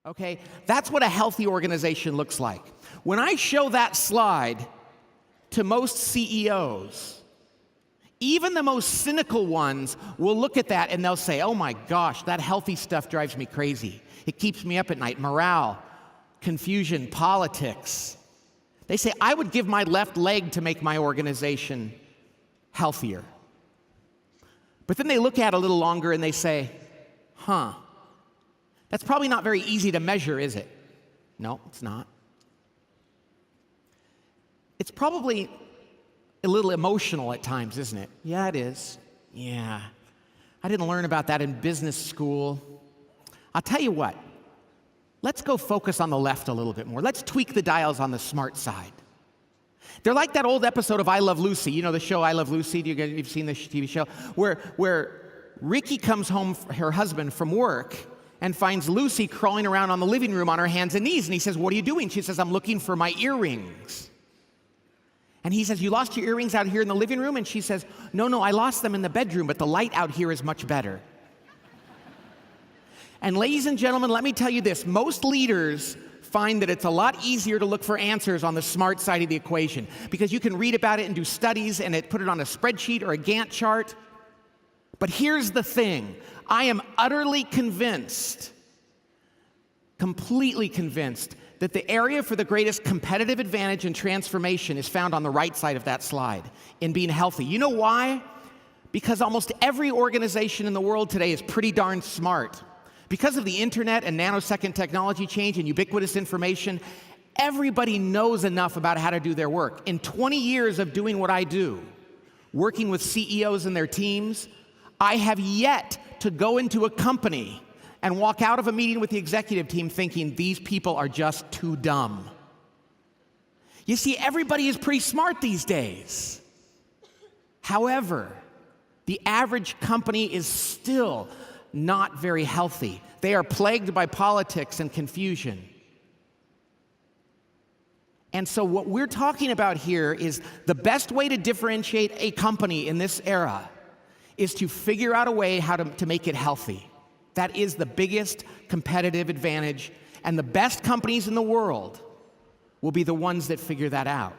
Okay? That's what a healthy organization looks like. When I show that slide to most CEOs, even the most cynical ones will look at that and they'll say, oh my gosh, that healthy stuff drives me crazy. It keeps me up at night. Morale, confusion, politics. They say, I would give my left leg to make my organization healthier. But then they look at it a little longer and they say, that's probably not very easy to measure, is it? No, it's not. It's probably a little emotional at times, isn't it? Yeah, it is. Yeah. I didn't learn about that in business school. I'll tell you what. Let's go focus on the left a little bit more. Let's tweak the dials on the smart side. They're like that old episode of I Love Lucy. You know the show I Love Lucy? You've seen the TV show? Where Ricky comes home, her husband, from work and finds Lucy crawling around on the living room on her hands and knees. And he says, what are you doing? She says, I'm looking for my earrings. And he says, you lost your earrings out here in the living room? And she says, no, I lost them in the bedroom, but the light out here is much better. And ladies and gentlemen, let me tell you this. Most leaders find that it's a lot easier to look for answers on the smart side of the equation because you can read about it and do studies and put it on a spreadsheet or a Gantt chart. But here's the thing. I am utterly convinced, completely convinced, that the area for the greatest competitive advantage and transformation is found on the right side of that slide, in being healthy. You know why? Because almost every organization in the world today is pretty darn smart. Because of the internet and nanosecond technology change and ubiquitous information, everybody knows enough about how to do their work. In 20 years of doing what I do, working with CEOs and their teams, I have yet to go into a company and walk out of a meeting with the executive team thinking these people are just too dumb. You see, everybody is pretty smart these days. However, the average company is still not very healthy. They are plagued by politics and confusion. And so what we're talking about here is the best way to differentiate a company in this era is to figure out a way how to make it healthy. That is the biggest competitive advantage, and the best companies in the world will be the ones that figure that out.